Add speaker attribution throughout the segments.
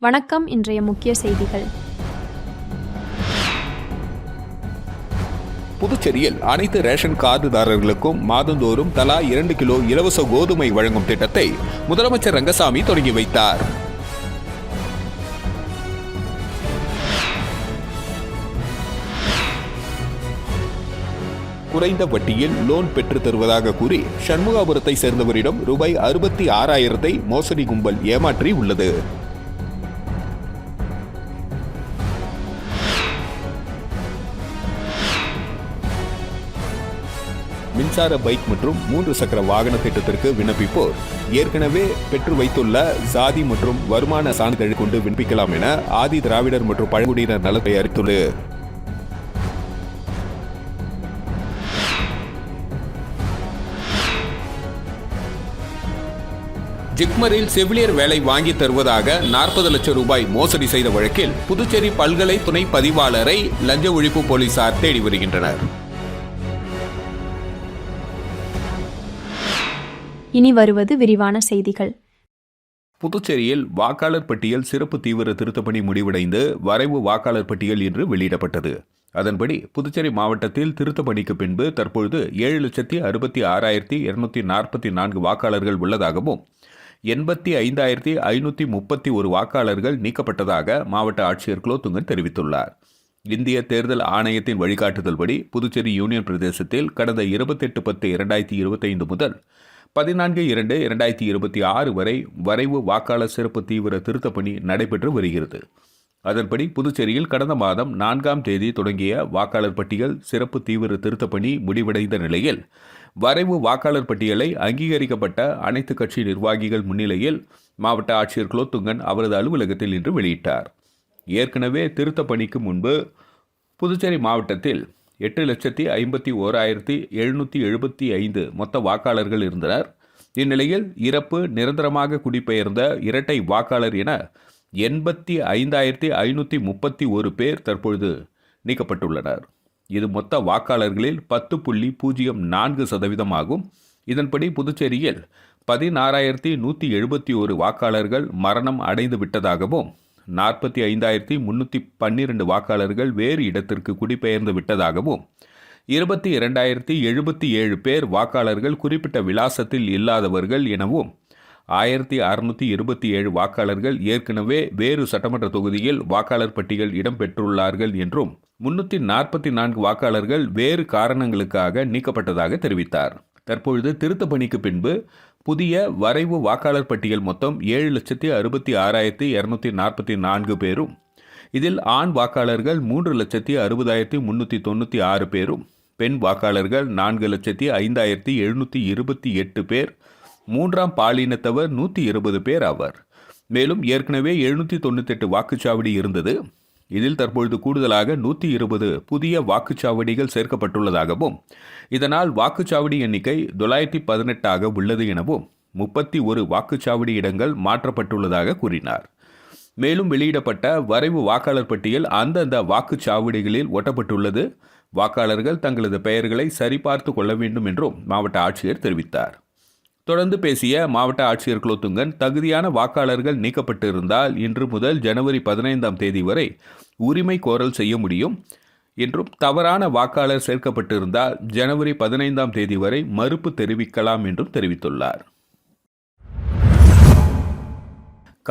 Speaker 1: வணக்கம். இன்றைய முக்கிய செய்திகள்.
Speaker 2: புதுச்சேரியில் அனைத்து ரேஷன் கார்டுதாரர்களுக்கும் மாதந்தோறும் தலா 2 கிலோ இலவச கோதுமை வழங்கும் திட்டத்தை முதலமைச்சர் ரங்கசாமி தொடங்கி வைத்தார். குறைந்த வட்டியில் லோன் பெற்று தருவதாக கூறி சண்முகாபுரத்தை சேர்ந்தவரிடம் ரூபாய் 66,000 மோசடி கும்பல் ஏமாற்றி உள்ளது. மின்சார பைக் மற்றும் 3 சக்கர வாகன திட்டத்திற்கு விண்ணப்பிப்போர் ஏற்கனவே பெற்று வைத்துள்ள சாதி மற்றும் வருமான சான்றிதழ் கொண்டு விண்ணப்பிக்கலாம் என ஆதி திராவிடர் மற்றும் பழங்குடியினர் நலத்துறை அறிவித்துள்ளது. ஜிப்மரில் செவிலியர் வேலை வாங்கி தருவதாக 40 லட்சம் ரூபாய் மோசடி செய்த வழக்கில் புதுச்சேரி பல்கலை துணை பதிவாளரை லஞ்ச ஒழிப்பு போலீசார் தேடி வருகின்றனர்.
Speaker 1: இனி வருவது விரிவான செய்திகள்.
Speaker 2: புதுச்சேரியில் வாக்காளர் பட்டியல் சிறப்பு தீவிர திருத்தப்பணி முடிவடைந்து வரைவு வாக்காளர் பட்டியல் இன்று வெளியிடப்பட்டது. அதன்படி புதுச்சேரி மாவட்டத்தில் திருத்தப்பணிக்கு பின்பு தற்பொழுது 7,66,244 வாக்காளர்கள் உள்ளதாகவும் 85,531 வாக்காளர்கள் நீக்கப்பட்டதாக மாவட்ட ஆட்சியர் குலோத்துங்கன் தெரிவித்துள்ளார். இந்திய தேர்தல் ஆணையத்தின் வழிகாட்டுதல்படி புதுச்சேரி யூனியன் பிரதேசத்தில் கடந்த 28/10/2025 முதல் 14/2/2026 வரை வரைவு வாக்காளர் சிறப்பு தீவிர திருத்தப்பணி நடைபெற்று வருகிறது. அதன்படி புதுச்சேரியில் கடந்த மாதம் 4ஆம் தேதி தொடங்கிய வாக்காளர் பட்டியல் சிறப்பு தீவிர திருத்தப்பணி முடிவடைந்த நிலையில் வரைவு வாக்காளர் பட்டியலை அங்கீகரிக்கப்பட்ட அனைத்து கட்சி நிர்வாகிகள் முன்னிலையில் மாவட்ட ஆட்சியர் குலோத்துங்கன் அவரது அலுவலகத்தில் இன்று வெளியிட்டார். ஏற்கனவே திருத்தப் பணிக்கு முன்பு புதுச்சேரி மாவட்டத்தில் 8,51,775 மொத்த வாக்காளர்கள் இருந்தனர். இந்நிலையில் இறப்பு, நிரந்தரமாக குடிபெயர்ந்த இரட்டை வாக்காளர் என 85,531 பேர் தற்பொழுது நீக்கப்பட்டுள்ளனர். இது மொத்த வாக்காளர்களில் 10.04% ஆகும். இதன்படி புதுச்சேரியில் 16,171 வாக்காளர்கள் மரணம் அடைந்து விட்டதாகவும் 45,312 வாக்காளர்கள் வேறு இடத்திற்கு குடிபெயர்ந்து விட்டதாகவும் 22,077 பேர் வாக்காளர்கள் குறிப்பிட்ட விலாசத்தில் இல்லாதவர்கள் எனவும் 1,627 வாக்காளர்கள் ஏற்கனவே வேறு சட்டமன்ற தொகுதியில் வாக்காளர் பட்டியல் இடம்பெற்றுள்ளார்கள் என்றும் 344 வாக்காளர்கள் வேறு காரணங்களுக்காக நீக்கப்பட்டதாக தெரிவித்தார். தற்பொழுது திருத்தப் பணிக்கு பின்பு புதிய வரைவு வாக்காளர் பட்டியல் மொத்தம் 7,66,244 பேரும், இதில் ஆண் வாக்காளர்கள் 3,60,396 பேரும், பெண் வாக்காளர்கள் 4,05,728 பேர், மூன்றாம் பாலினத்தவர் 120 பேர் ஆவர். மேலும் ஏற்கனவே 798 வாக்குச்சாவடி இருந்தது. இதில் தற்பொழுது கூடுதலாக 120 புதிய வாக்குச்சாவடிகள் சேர்க்கப்பட்டுள்ளதாகவும் இதனால் வாக்குச்சாவடி எண்ணிக்கை 918 உள்ளது எனவும் 31 வாக்குச்சாவடி இடங்கள் மாற்றப்பட்டுள்ளதாக கூறினார். மேலும் வெளியிடப்பட்ட வரைவு வாக்காளர் பட்டியல் அந்தந்த வாக்குச்சாவடிகளில் ஒட்டப்பட்டுள்ளது. வாக்காளர்கள் தங்களது பெயர்களை சரிபார்த்து கொள்ள வேண்டும் என்றும் மாவட்ட ஆட்சியர் தெரிவித்தார். தொடர்ந்து பேசிய மாவட்ட ஆட்சியர் குலோத்துங்கன், தகுதியான வாக்காளர்கள் நீக்கப்பட்டிருந்தால் இன்று முதல் ஜனவரி 15ஆம் தேதி வரை உரிமை கோரல் செய்ய முடியும் என்றும், தவறான வாக்காளர் சேர்க்கப்பட்டிருந்தால் ஜனவரி 15ஆம் தேதி வரை மறுப்பு தெரிவிக்கலாம் என்றும் தெரிவித்துள்ளார்.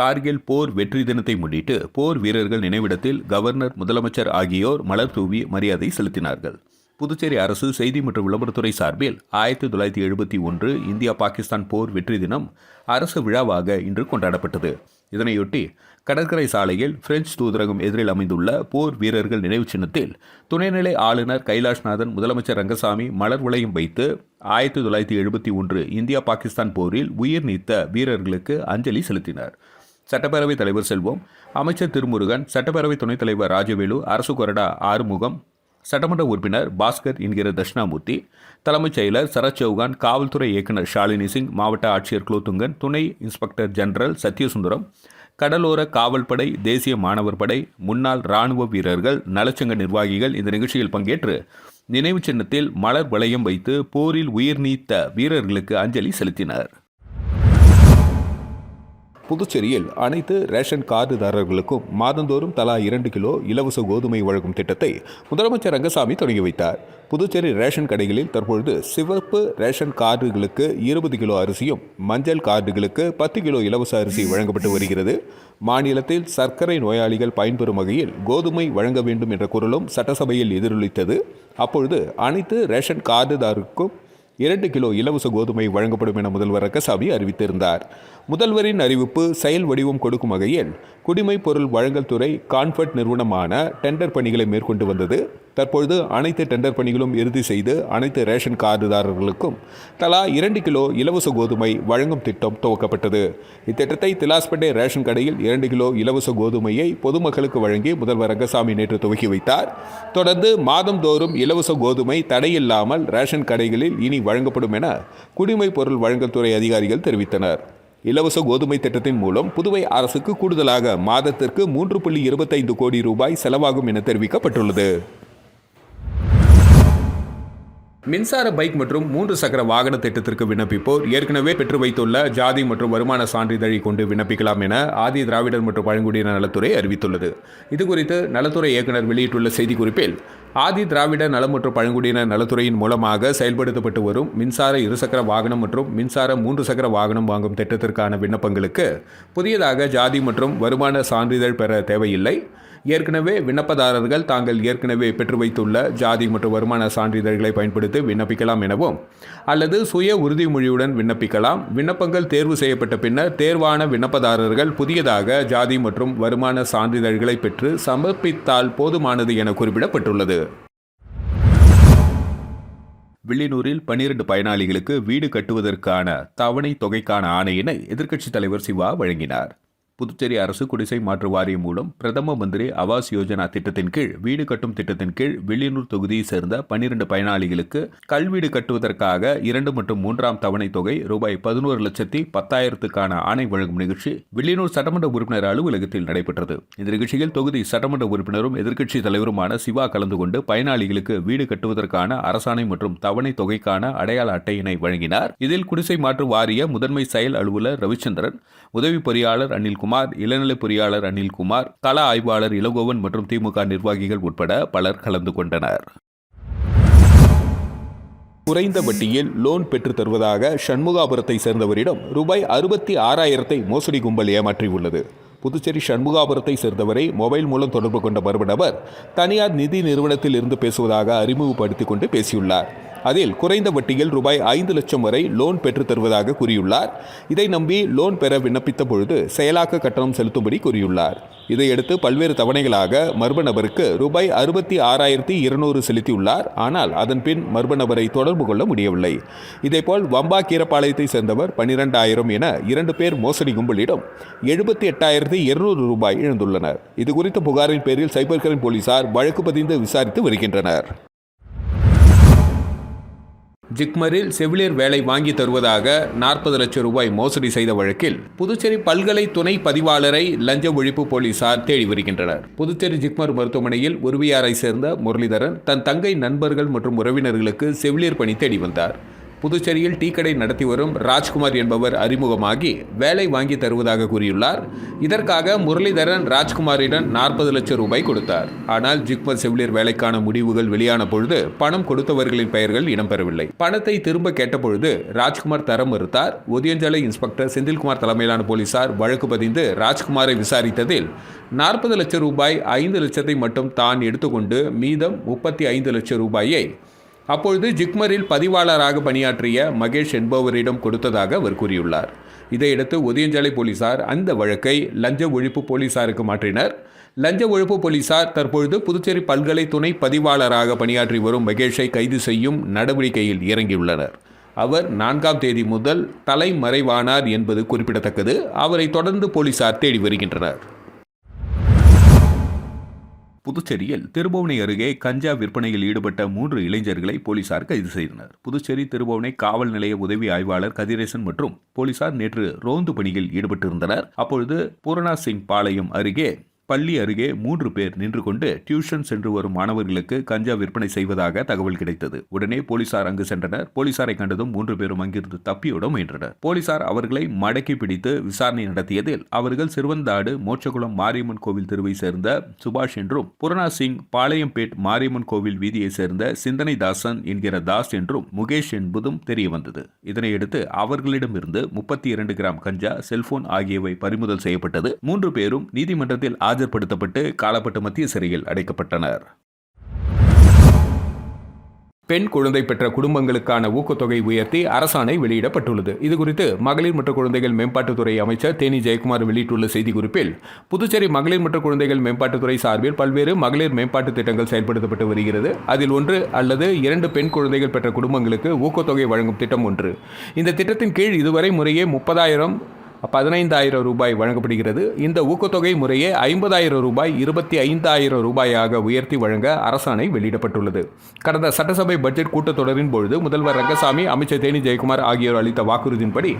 Speaker 2: கார்கில் போர் வெற்றி தினத்தை முன்னிட்டு போர் வீரர்கள் நினைவிடத்தில் கவர்னர், முதலமைச்சர் ஆகியோர் மலர் தூவி மரியாதை செலுத்தினார்கள். புதுச்சேரி அரசு செய்தி மற்றும் விளம்பரத்துறை சார்பில் 1971 இந்தியா பாகிஸ்தான் போர் வெற்றி தினம் அரசு விழாவாக இன்று கொண்டாடப்பட்டது. இதனையொட்டி கடற்கரை சாலையில் பிரெஞ்சு தூதரகம் எதிரில் அமைந்துள்ள போர் வீரர்கள் நினைவு சின்னத்தில் துணைநிலை ஆளுநர் கைலாஷ்நாதன், முதலமைச்சர் ரங்கசாமி மலர் வளையம் வைத்து 1971 இந்தியா பாகிஸ்தான் போரில் உயிர் நீத்த வீரர்களுக்கு அஞ்சலி செலுத்தினர். சட்டப்பேரவைத் தலைவர் செல்வம், அமைச்சர் திருமுருகன், சட்டப்பேரவை துணைத் தலைவர் ராஜவேலு, அரசு கொறடா ஆறுமுகம், சட்டமன்ற உறுப்பினர் பாஸ்கர் என்கிற தட்சிணாமூர்த்தி, தலைமைச் செயலர் சரத் சௌகான், காவல்துறை இயக்குநர் ஷாலினி சிங், மாவட்ட ஆட்சியர் குலோத்துங்கன், துணை இன்ஸ்பெக்டர் ஜெனரல் சத்யசுந்தரம், கடலோர காவல்படை, தேசிய மாணவர் படை, முன்னாள் இராணுவ வீரர்கள், நலச்சங்க நிர்வாகிகள் இந்த நிகழ்ச்சியில் பங்கேற்று நினைவு சின்னத்தில் மலர் வளையம் வைத்து போரில் உயிர் நீத்த வீரர்களுக்கு அஞ்சலி செலுத்தினர். புதுச்சேரியில் அனைத்து ரேஷன் கார்டுதாரர்களுக்கும் மாதந்தோறும் தலா 2 கிலோ இலவச கோதுமை வழங்கும் திட்டத்தை முதலமைச்சர் ரங்கசாமி தொடங்கி வைத்தார். புதுச்சேரி ரேஷன் கடைகளில் தற்பொழுது சிவப்பு ரேஷன் கார்டுகளுக்கு 20 கிலோ அரிசியும், மஞ்சள் கார்டுகளுக்கு 10 கிலோ இலவச அரிசி வழங்கப்பட்டு வருகிறது. மாநிலத்தில் சர்க்கரை நோயாளிகள் பயன்பெறும் வகையில் கோதுமை வழங்க வேண்டும் என்ற குரலும் சட்டசபையில் எதிரொலித்தது. அப்பொழுது அனைத்து ரேஷன் கார்டுதாருக்கும் 2 கிலோ இலவச கோதுமை வழங்கப்படும் என முதல்வர் ரங்கசாமி அறிவித்திருந்தார். முதல்வரின் அறிவிப்பு செயல் வடிவம் கொடுக்கும் வகையில் குடிமைப் பொருள் வழங்கல் துறை கான்ஃபர்ட் நிறுவனமான டெண்டர் பணிகளை மேற்கொண்டு வந்தது. தற்பொழுது அனைத்து டெண்டர் பணிகளும் இறுதி செய்து அனைத்து ரேஷன் கார்டுதாரர்களுக்கும் தலா 2 கிலோ இலவச கோதுமை வழங்கும் திட்டம் துவக்கப்பட்டது. இத்திட்டத்தை திலாஸ்பேட்டை ரேஷன் கடையில் 2 கிலோ இலவச கோதுமையை பொதுமக்களுக்கு வழங்கி முதல்வர் ரங்கசாமி நேற்று துவக்கி வைத்தார். தொடர்ந்து மாதந்தோறும் இலவச கோதுமை தடையில்லாமல் ரேஷன் கடைகளில் இனி வழங்கப்படும் என குடிமைப் பொருள் வழங்கல் துறை அதிகாரிகள் தெரிவித்தனர். இலவச கோதுமை திட்டத்தின் மூலம் புதுவை அரசுக்கு கூடுதலாக மாதத்திற்கு 3.25 கோடி ரூபாய் செலவாகும் என தெரிவிக்கப்பட்டுள்ளது. மின்சார பைக் மற்றும் 3 சக்கர வாகன திட்டத்திற்கு விண்ணப்பிப்போர் ஏற்கனவே பெற்று வைத்துள்ள ஜாதி மற்றும் வருமான சான்றிதழை கொண்டு விண்ணப்பிக்கலாம் என ஆதி திராவிடர் மற்றும் பழங்குடியினர் நலத்துறை அறிவித்துள்ளது. இதுகுறித்து நலத்துறை இயக்குநர் வெளியிட்டுள்ள செய்திக்குறிப்பில், ஆதி திராவிடர் நலம் மற்றும் பழங்குடியினர் நலத்துறையின் மூலமாக செயல்படுத்தப்பட்டு வரும் மின்சார 2 சக்கர வாகனம் மற்றும் மின்சார 3 சக்கர வாகனம் வாங்கும் திட்டத்திற்கான விண்ணப்பங்களுக்கு புதியதாக ஜாதி மற்றும் வருமான சான்றிதழ் பெற தேவையில்லை. ஏற்கனவே விண்ணப்பதாரர்கள் தாங்கள் ஏற்கனவே பெற்று வைத்துள்ள ஜாதி மற்றும் வருமான சான்றிதழ்களை பயன்படுத்தி விண்ணப்பிக்கலாம் எனவும், அல்லது சுய உறுதிமொழியுடன் விண்ணப்பிக்கலாம். விண்ணப்பங்கள் தேர்வு செய்யப்பட்ட பின்னர் தேர்வான விண்ணப்பதாரர்கள் புதியதாக ஜாதி மற்றும் வருமான சான்றிதழ்களை பெற்று சமர்ப்பித்தால் போதுமானது என குறிப்பிடப்பட்டுள்ளது. வில்லியனூரில் 12 பயனாளிகளுக்கு வீடு கட்டுவதற்கான தவணை தொகைக்கான ஆணையினை எதிர்க்கட்சித் தலைவர் சிவா வழங்கினார். புதுச்சேரி அரசு குடிசை மாற்று வாரியம் மூலம் பிரதம மந்திரி ஆவாஸ் யோஜனா திட்டத்தின் கீழ் வீடு கட்டும் திட்டத்தின் கீழ் வில்லியனூர் தொகுதியை சேர்ந்த 12 பயனாளிகளுக்கு கல்வீடு கட்டுவதற்காக 2 மற்றும் 3ஆம் தவணை தொகை ரூபாய் 11,10,10,000க்கான ஆணை வழங்கும் நிகழ்ச்சி வில்லியனூர் சட்டமன்ற உறுப்பினர் அலுவலகத்தில் நடைபெற்றது. இந்த நிகழ்ச்சியில் தொகுதி சட்டமன்ற உறுப்பினரும் எதிர்க்கட்சி தலைவருமான சிவா கலந்து கொண்டு பயனாளிகளுக்கு வீடு கட்டுவதற்கான அரசாணை மற்றும் தவணை தொகைக்கான அடையாள அட்டையினை வழங்கினார். இதில் குடிசை மாற்று வாரிய முதன்மை செயல் அலுவலர் ரவிச்சந்திரன், உதவி பொறியாளர் அனில்குமார், இளநிலை பொறியாளர் அனில்குமார், கள ஆய்வாளர் இளங்கோவன் மற்றும் திமுக நிர்வாகிகள் உட்பட பலர் கலந்து கொண்டனர். குறைந்த வட்டியில் லோன் பெற்றுத் தருவதாக சண்முகாபுரத்தை சேர்ந்தவரிடம் ரூபாய் 66,000 மோசடி கும்பல் ஏமாற்றியுள்ளது. புதுச்சேரி சண்முகாபுரத்தை சேர்ந்தவரை மொபைல் மூலம் தொடர்பு கொண்ட மர்ம நபர் தனியார் நிதி நிறுவனத்தில் இருந்து பேசுவதாக அறிமுகப்படுத்திக் கொண்டு பேசியுள்ளார். அதில் குறைந்த வட்டியில் ரூபாய் 5 லட்சம் வரை லோன் பெற்றுத் தருவதாக கூறியுள்ளார். இதை நம்பி லோன் பெற விண்ணப்பித்த பொழுது செயலாக்க கட்டணம் செலுத்தும்படி கூறியுள்ளார். இதையடுத்து பல்வேறு தவணைகளாக மர்ம நபருக்கு ரூபாய் 66,200 செலுத்தியுள்ளார். ஆனால் அதன் பின் மர்ம நபரை தொடர்பு கொள்ள முடியவில்லை. இதேபோல் வம்பா கீரப்பாளையத்தை சேர்ந்தவர் 12,000 என 2 பேர் மோசடி கும்பலிடம் 78,200 ரூபாய் இழந்துள்ளனர். இதுகுறித்த புகாரின் பேரில் சைபர் கிரைம் போலீசார் வழக்கு பதிந்து விசாரித்து வருகின்றனர். ஜிக்மரில் செவிலியர் வேலை வாங்கி தருவதாக 40 லட்சம் ரூபாய் மோசடி செய்த வழக்கில் புதுச்சேரி பல்கலை துணை பதிவாளரை லஞ்ச ஒழிப்பு போலீசார் தேடி வருகின்றனர். புதுச்சேரி ஜிக்மர் மருத்துவமனையில் உருவியாரை சேர்ந்த முரளிதரன் தன் தங்கை, நண்பர்கள் மற்றும் உறவினர்களுக்கு செவிலியர் பணி தேடி வந்தார். புதுச்சேரியில் டீ கடை நடத்தி வரும் ராஜ்குமார் என்பவர் அறிமுகமாகி வேலை வாங்கி தருவதாக கூறியுள்ளார். இதற்காக முரளிதரன் ராஜ்குமாரிடம் 40 லட்சம் ரூபாய் கொடுத்தார். ஆனால் ஜிக்மர் செவிலியர் வேலைக்கான முடிவுகள் வெளியான பொழுது பணம் கொடுத்தவர்களின் பெயர்கள் இடம்பெறவில்லை. பணத்தை திரும்ப கேட்டபொழுது ராஜ்குமார் தர மறுத்தார். ஒதியஞ்சாலை இன்ஸ்பெக்டர் செந்தில்குமார் தலைமையிலான போலீசார் வழக்கு பதிந்து ராஜ்குமாரை விசாரித்ததில் 40 லட்சம் ரூபாய் 5 லட்சத்தை மட்டும் தான் எடுத்துக்கொண்டு மீதம் 35 லட்சம் ரூபாயை அப்பொழுது ஜிக்மரில் பதிவாளராக பணியாற்றிய மகேஷ் என்பவரிடம் கொடுத்ததாக அவர் கூறியுள்ளார். இதையடுத்து ஒதியஞ்சாலை போலீசார் அந்த வழக்கை லஞ்ச ஒழிப்பு போலீசாருக்கு மாற்றினர். லஞ்ச ஒழிப்பு போலீசார் தற்பொழுது புதுச்சேரி பல்கலை துணை பதிவாளராக பணியாற்றி வரும் மகேஷை கைது செய்யும் நடவடிக்கையில் இறங்கியுள்ளனர். அவர் 4ஆம் தேதி முதல் தலைமறைவானார் என்பது குறிப்பிடத்தக்கது. அவரை தொடர்ந்து போலீசார் தேடி வருகின்றனர். புதுச்சேரியில் திருபுவனை அருகே கஞ்சா விற்பனையில் ஈடுபட்ட 3 இளைஞர்களை போலீசார் கைது செய்தனர். புதுச்சேரி திருபுவனை காவல் நிலைய உதவி ஆய்வாளர் கதிரேசன் மற்றும் போலீசார் நேற்று ரோந்து பணியில் ஈடுபட்டிருந்தனர். அப்பொழுது பூரணா சிங் பாளையம் அருகே பள்ளி அருகே 3 பேர் நின்று கொண்டு டியூஷன் சென்று வரும் மாணவர்களுக்கு கஞ்சா விற்பனை செய்வதாக தகவல் கிடைத்தது. உடனே போலீசார் அங்கு சென்றனர். போலீசாரை கண்டதும் 3 பேரும் அங்கிருந்து தப்பியோட முயன்றனர். போலீசார் அவர்களை மடக்கி பிடித்து விசாரணை நடத்தியதில் அவர்கள் சிறுவந்தாடு மோட்சகுளம் மாரியம்மன் கோவில் தெருவை சேர்ந்த சுபாஷ் என்றும், புரணா சிங் பாளையம்பேட் மாரியம்மன் கோவில் வீதியை சேர்ந்த சிந்தனை தாசன் என்கிற தாஸ் என்றும், முகேஷ் என்பதும் தெரிய வந்தது. இதனையடுத்து அவர்களிடமிருந்து 32 கிராம் கஞ்சா, செல்போன் ஆகியவை பறிமுதல் செய்யப்பட்டது. 3 பேரும் நீதிமன்றத்தில் ஆஜர்படுத்தப்பட்டு காலப்பட்டு மத்திய சிறையில் அடைக்கப்பட்டனர். பெண் குழந்தை பெற்ற குடும்பங்களுக்கான ஊக்கத்தொகை உயர்த்தி அரசாணை வெளியிடப்பட்டுள்ளது. இதுகுறித்து மகளிர் மற்றும் குழந்தைகள் மேம்பாட்டுத்துறை அமைச்சர் தேனி ஜெயக்குமார் வெளியிட்டுள்ள செய்திக்குறிப்பில், புதுச்சேரி மகளிர் மற்றும் குழந்தைகள் மேம்பாட்டுத்துறை சார்பில் பல்வேறு மகளிர் மேம்பாட்டு திட்டங்கள் செயல்படுத்தப்பட்டு வருகிறது. அதில் 1 அல்லது 2 பெண் குழந்தைகள் பெற்ற குடும்பங்களுக்கு ஊக்கத்தொகை வழங்கும் திட்டம் ஒன்று. இந்த திட்டத்தின் கீழ் இதுவரை முறையே 30,000 15,000 ரூபாய் வழங்கப்படுகிறது. இந்த ஊக்கத்தொகை முறையே 50,000 ரூபாய் 25,000 ரூபாயாக உயர்த்தி வழங்க அரசாணை வெளியிடப்பட்டுள்ளது. கடந்த சட்டசபை பட்ஜெட் கூட்டத்தொடரின் பொழுது முதல்வர் ரங்கசாமி, அமைச்சர் தேனி ஜெயக்குமார் ஆகியோர் அளித்த வாக்குறுதியின்படி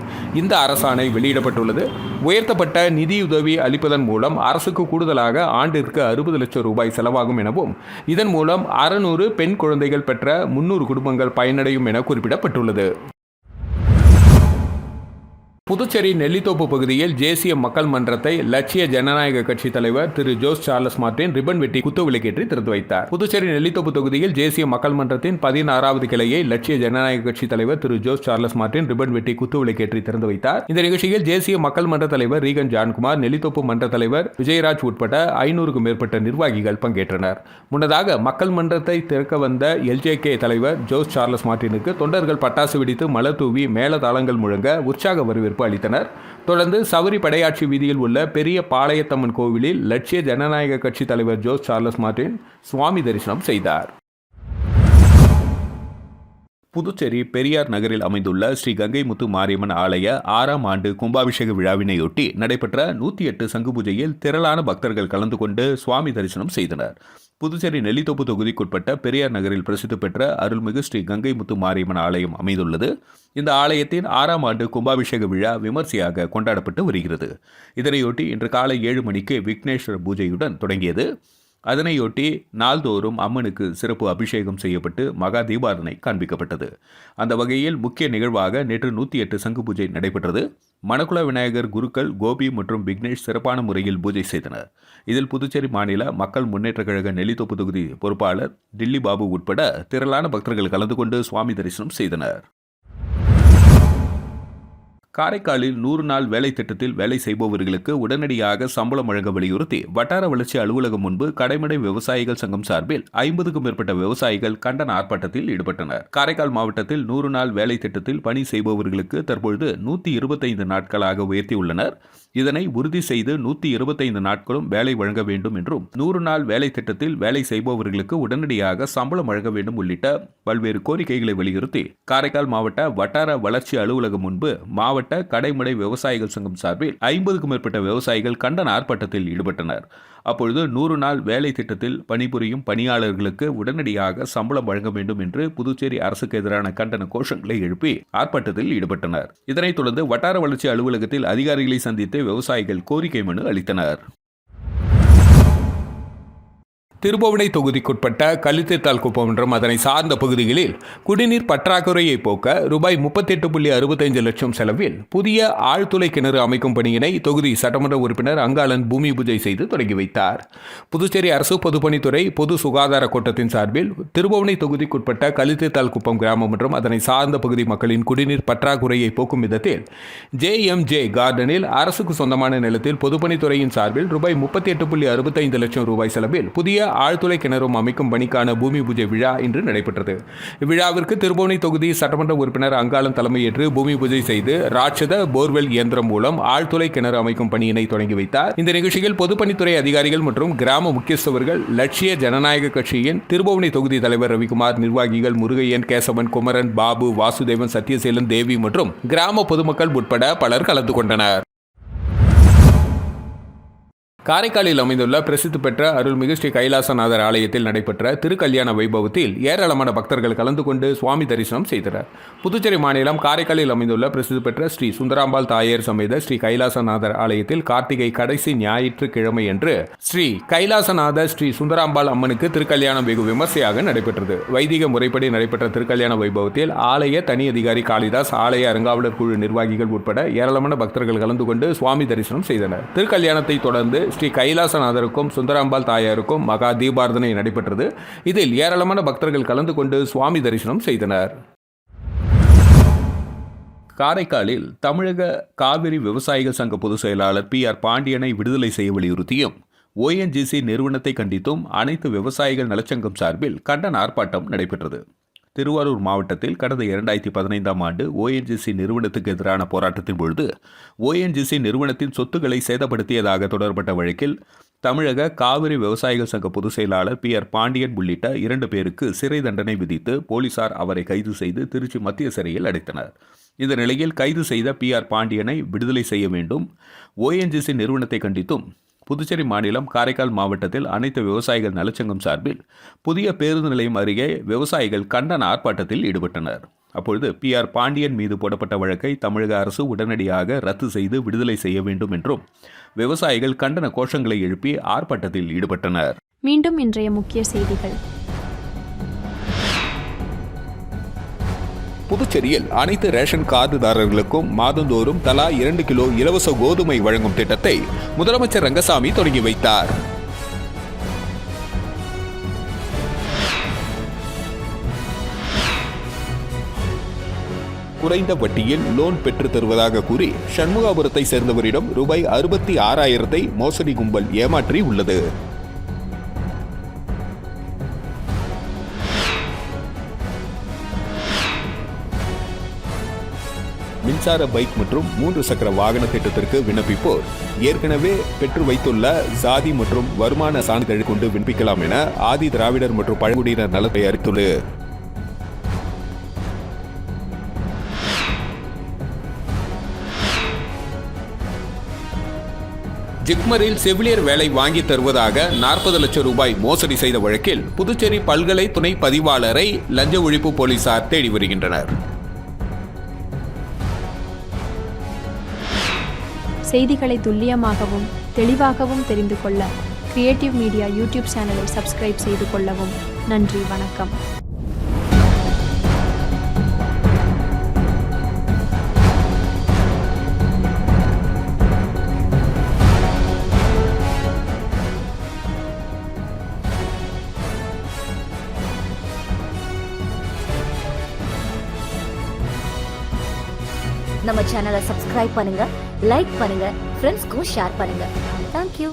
Speaker 2: இந்த அரசாணை வெளியிடப்பட்டுள்ளது. உயர்த்தப்பட்ட நிதியுதவி அளிப்பதன் மூலம் அரசுக்கு கூடுதலாக ஆண்டிற்கு 60 லட்சம் ரூபாய் செலவாகும் எனவும், இதன் மூலம் 600 பெண் குழந்தைகள் பெற்ற 300 குடும்பங்கள் பயனடையும் என குறிப்பிடப்பட்டுள்ளது. புதுச்சேரி நெல்லித்தோப்பு பகுதியில் தேசிய மக்கள் மன்றத்தை லட்சிய ஜனநாயக கட்சி தலைவர் திரு ஜோஸ் சார்லஸ் மார்டின் ரிப்பன் வெட்டி குத்துவிளக்கேற்றி திறந்து வைத்தார். புதுச்சேரி நெல்லித்தோப்பு தொகுதியில் தேசிய மக்கள் மன்றத்தின் 16வது கிளையை லட்சிய ஜனநாயக கட்சி தலைவர் திரு ஜோஸ் சார்லஸ் மார்டின் ரிப்பன் வெட்டி குத்துவிளக்கேற்றி திறந்து வைத்தார். இந்த நிகழ்ச்சியில் தேசிய மக்கள் மன்ற தலைவர் ரீகன் ஜான்குமார், நெல்லித்தோப்பு மன்ற தலைவர் விஜயராஜ் உட்பட 500க்கும் மேற்பட்ட நிர்வாகிகள் பங்கேற்றனர். முன்னதாக மக்கள் மன்றத்தை திறக்க வந்த எல்ஜேகே தலைவர் ஜோஸ் சார்லஸ் மார்டினுக்கு தொண்டர்கள் பட்டாசு வெடித்து மலர் தூவி மேளதாளங்கள் முழங்க உற்சாக வரவேற்பு அளித்தனர். தொடர்ந்து சவரி படையாட்சி வீதியில் உள்ள பெரிய பாளையத்தம்மன் கோவிலில் லட்சிய ஜனநாயக கட்சி தலைவர் ஜோஸ் சார்லஸ் மார்டின் சுவாமி தரிசனம் செய்தார். புதுச்சேரி பெரியார் நகரில் அமைந்துள்ள ஸ்ரீ கங்கை முத்து மாரியம்மன் ஆலய 6ஆம் ஆண்டு கும்பாபிஷேக விழாவினையொட்டி நடைபெற்ற 108 சங்கு பூஜையில் திரளான பக்தர்கள் கலந்து கொண்டு சுவாமி தரிசனம் செய்தனர். புதுச்சேரி நெல்லித்தோப்பு தொகுதிக்குட்பட்ட பெரியார் நகரில் பிரசித்தி பெற்ற அருள்மிகு ஸ்ரீ கங்கை முத்து மாரியம்மன் ஆலயம் அமைந்துள்ளது. இந்த ஆலயத்தின் 6ஆம் ஆண்டு கும்பாபிஷேக விழா விமர்சையாக கொண்டாடப்பட்டு வருகிறது. இதனையொட்டி இன்று காலை 7 மணிக்கு விக்னேஸ்வர பூஜையுடன் தொடங்கியது. அதனையொட்டி நாள்தோறும் அம்மனுக்கு சிறப்பு அபிஷேகம் செய்யப்பட்டு மகா தீபாரதனை காண்பிக்கப்பட்டது. அந்த வகையில் முக்கிய நிகழ்வாக நேற்று 108 சங்கு பூஜை நடைபெற்றது. மணக்குள விநாயகர் குருக்கள் கோபி மற்றும் விக்னேஷ் சிறப்பான முறையில் பூஜை செய்தனர். இதில் புதுச்சேரி மாநில மக்கள் முன்னேற்ற கழக நெல்லித்தோப்பு தொகுதி பொறுப்பாளர் டில்லி பாபு உட்பட திரளான பக்தர்கள் கலந்து கொண்டு சுவாமி தரிசனம் செய்தனர். காரைக்காலில் 100 நாள் வேலை திட்டத்தில் வேலை செய்பவர்களுக்கு உடனடியாக சம்பளம் வழங்க வலியுறுத்தி வட்டார வளர்ச்சி அலுவலகம் முன்பு கடைமடை விவசாயிகள் சங்கம் சார்பில் 50க்கும் மேற்பட்ட விவசாயிகள் கண்டன ஆர்ப்பாட்டத்தில் ஈடுபட்டனர். காரைக்கால் மாவட்டத்தில் 100 நாள் வேலை திட்டத்தில் பணி செய்பவர்களுக்கு தற்பொழுது 125 நாட்களாக உயர்த்தியுள்ளனர். இதனை உறுதி செய்து 125 நாட்களும் வேலை வழங்க வேண்டும் என்றும், 100 நாள் வேலை திட்டத்தில் வேலை செய்பவர்களுக்கு உடனடியாக சம்பளம் வழங்க வேண்டும் உள்ளிட்ட பல்வேறு கோரிக்கைகளை வலியுறுத்தி காரைக்கால் மாவட்ட வட்டார வளர்ச்சி அலுவலகம் முன்பு மாவட்ட கடைமடை விவசாயிகள் சங்கம் சார்பில் 50க்கும் மேற்பட்ட விவசாயிகள் கண்டன ஆர்ப்பாட்டத்தில் ஈடுபட்டனர். அப்பொழுது 100 நாள் வேலை திட்டத்தில் பணிபுரியும் பணியாளர்களுக்கு உடனடியாக சம்பளம் வழங்க வேண்டும் என்று புதுச்சேரி அரசுக்கு எதிரான கண்டன கோஷங்களை எழுப்பி ஆர்ப்பாட்டத்தில் ஈடுபட்டனர். இதனைத் தொடர்ந்து வட்டார வளர்ச்சி அலுவலகத்தில் அதிகாரிகளை சந்தித்து விவசாயிகள் கோரிக்கை மனு அளித்தனர். திருபுவனை தொகுதிக்குட்பட்ட கலித்தேத்தால் குப்பம் மற்றும் அதனை சார்ந்த பகுதிகளில் குடிநீர் பற்றாக்குறையை போக்க ரூபாய் 38.65 லட்சம் செலவில் புதிய ஆழ்துளை கிணறு அமைக்கும் பணியினை தொகுதி சட்டமன்ற உறுப்பினர் அங்காளன் பூமி பூஜை செய்து தொடங்கி வைத்தார். புதுச்சேரி அரசு பொதுப்பணித்துறை பொது சுகாதார கோட்டத்தின் சார்பில் திருபுவனை தொகுதிக்குட்பட்ட கலித்தேத்தால் குப்பம் கிராமம் மற்றும் அதனை சார்ந்த பகுதி மக்களின் குடிநீர் பற்றாக்குறையை போக்கும் விதத்தில் JMJ கார்டனில் அரசுக்கு சொந்தமான நிலத்தில் பொதுப்பணித்துறையின் சார்பில் ரூபாய் 38.65 லட்சம் ரூபாய் செலவில் புதிய ஆழ்துளை கிணறும் அமைக்கும் பணிக்கான பூமி பூஜை விழா இன்று நடைபெற்றது. இவ்விழாவிற்கு திருபுவனை தொகுதி சட்டமன்ற உறுப்பினர் அங்காளன் தலைமையேற்று பூமி பூஜை செய்து ராட்சத போர்வெல் இயந்திரம் மூலம் ஆழ்துளை கிணறு அமைக்கும் பணியினை தொடங்கி வைத்தார். இந்த நிகழ்ச்சியில் பொதுப்பணித்துறை அதிகாரிகள் மற்றும் கிராம முக்கியஸ்தவர்கள், லட்சிய ஜனநாயக கட்சியின் திருபுவனை தொகுதி தலைவர் ரவிக்குமார், நிர்வாகிகள் முருகையன், கேசவன், குமரன், பாபு, வாசுதேவன், சத்யசேலன், தேவி மற்றும் கிராம பொதுமக்கள் உட்பட பலர் கலந்து கொண்டனர். காரைக்காலில் அமைந்துள்ள பிரசித்தி பெற்ற அருள்மிகு ஸ்ரீ கைலாசநாதர் ஆலயத்தில் நடைபெற்ற திருக்கல்யாண வைபவத்தில் ஏராளமான பக்தர்கள் கலந்து கொண்டு சுவாமி தரிசனம் செய்தனர். புதுச்சேரி மாநிலம் காரைக்காலில் அமைந்துள்ள பிரசித்தி பெற்ற ஸ்ரீ சுந்தராம்பாள் தாயார் சமேத ஸ்ரீ கைலாசநாதர் ஆலயத்தில் கார்த்திகை கடைசி ஞாயிற்றுக்கிழமை அன்று ஸ்ரீ கைலாசநாதர் ஸ்ரீ சுந்தராம்பாள் அம்மனுக்கு திருக்கல்யாணம் வெகு விமர்சையாக நடைபெற்றது. வைதிக முறைப்படி நடைபெற்ற திருக்கல்யாண வைபவத்தில் ஆலய தனி அதிகாரி காளிதாஸ், ஆலய அறங்காவலர் குழு நிர்வாகிகள் உட்பட ஏராளமான பக்தர்கள் கலந்து கொண்டு சுவாமி தரிசனம் செய்தனர். திருக்கல்யாணத்தை தொடர்ந்து ஸ்ரீ கைலாசநாதருக்கும் சுந்தராம்பாள் தாயாருக்கும் மகா தீபார்த்தனை நடைபெற்றது. இதில் ஏராளமான பக்தர்கள் கலந்து கொண்டு சுவாமி தரிசனம் செய்தனர். காரைக்காலில் தமிழக காவிரி விவசாயிகள் சங்க பொதுச் செயலாளர் PR பாண்டியனை விடுதலை செய்ய வலியுறுத்தியும் ONGC நிறுவனத்தை கண்டித்தும் அனைத்து விவசாயிகள் நலச்சங்கம் சார்பில் கண்டன ஆர்ப்பாட்டம் நடைபெற்றது. திருவாரூர் மாவட்டத்தில் கடந்த 2015ஆம் ஆண்டு ONGC நிறுவனத்துக்கு எதிரான போராட்டத்தின் பொழுது ONGC நிறுவனத்தின் சொத்துக்களை சேதப்படுத்தியதாக தொடரப்பட்ட வழக்கில் தமிழக காவிரி விவசாயிகள் சங்க பொதுச் செயலாளர் PR பாண்டியன் உள்ளிட்ட 2 பேருக்கு சிறை தண்டனை விதித்து போலீசார் அவரை கைது செய்து திருச்சி மத்திய சிறையில் அடைத்தனர். இந்த நிலையில் கைது செய்த PR பாண்டியனை விடுதலை செய்ய வேண்டும், ONGC நிறுவனத்தை கண்டித்தும் புதுச்சேரி மாநிலம் காரைக்கால் மாவட்டத்தில் அனைத்து விவசாயிகள் நலச்சங்கம் சார்பில் புதிய பேருந்து நிலையம் அருகே விவசாயிகள் கண்டன ஆர்ப்பாட்டத்தில் ஈடுபட்டனர். அப்பொழுது PR பாண்டியன் மீது போடப்பட்ட வழக்கை தமிழக அரசு உடனடியாக ரத்து செய்து விடுதலை செய்ய வேண்டும் என்றும் விவசாயிகள் கண்டன கோஷங்களை எழுப்பி ஆர்ப்பாட்டத்தில் ஈடுபட்டனர்.
Speaker 1: மீண்டும் இன்றைய முக்கிய செய்திகள்.
Speaker 2: புதுச்சேரியில் அனைத்து ரேஷன் கார்டுதாரர்களுக்கும் மாதந்தோறும் தலா 2 கிலோ இலவச கோதுமை வழங்கும் திட்டத்தை முதலமைச்சர் ரங்கசாமி தொடங்கி வைத்தார். குறைந்த வட்டியில் லோன் பெற்று தருவதாக கூறி சண்முகாபுரத்தை சேர்ந்தவரிடம் ரூபாய் 66,000 மோசடி கும்பல் ஏமாற்றி உள்ளது. மின்சார பைக் மற்றும் 3 சக்கர வாகன திட்டத்திற்கு விண்ணப்பிப்போர் ஏற்கனவே பெற்று வைத்துள்ள சாதி மற்றும் வருமான சான்றிதழ் கொண்டு விண்ணப்பிக்கலாம் என ஆதி திராவிடர் மற்றும் பழங்குடியினர் நலத்தை அறிவித்துள்ளது. ஜிப்மரில் செவிலியர் வேலை வாங்கி தருவதாக 40 லட்சம் ரூபாய் மோசடி செய்த வழக்கில் புதுச்சேரி பல்கலை துணை பதிவாளரை லஞ்ச ஒழிப்பு போலீசார் தேடி வருகின்றனர்.
Speaker 1: செய்திகளை துல்லியமாகவும் தெளிவாகவும் தெரிந்து கொள்ள கிரியேட்டிவ் மீடியா யூடியூப் சேனலை சப்ஸ்கிரைப் செய்து கொள்ளவும். நன்றி, வணக்கம்.
Speaker 3: நம்ம சேனலை சப்ஸ்கிரைப் பண்ணுங்க, லைக் பண்ணுங்க, ஃப்ரெண்ட்ஸ்க்கும் ஷேர் பண்ணுங்க. தேங்க்யூ.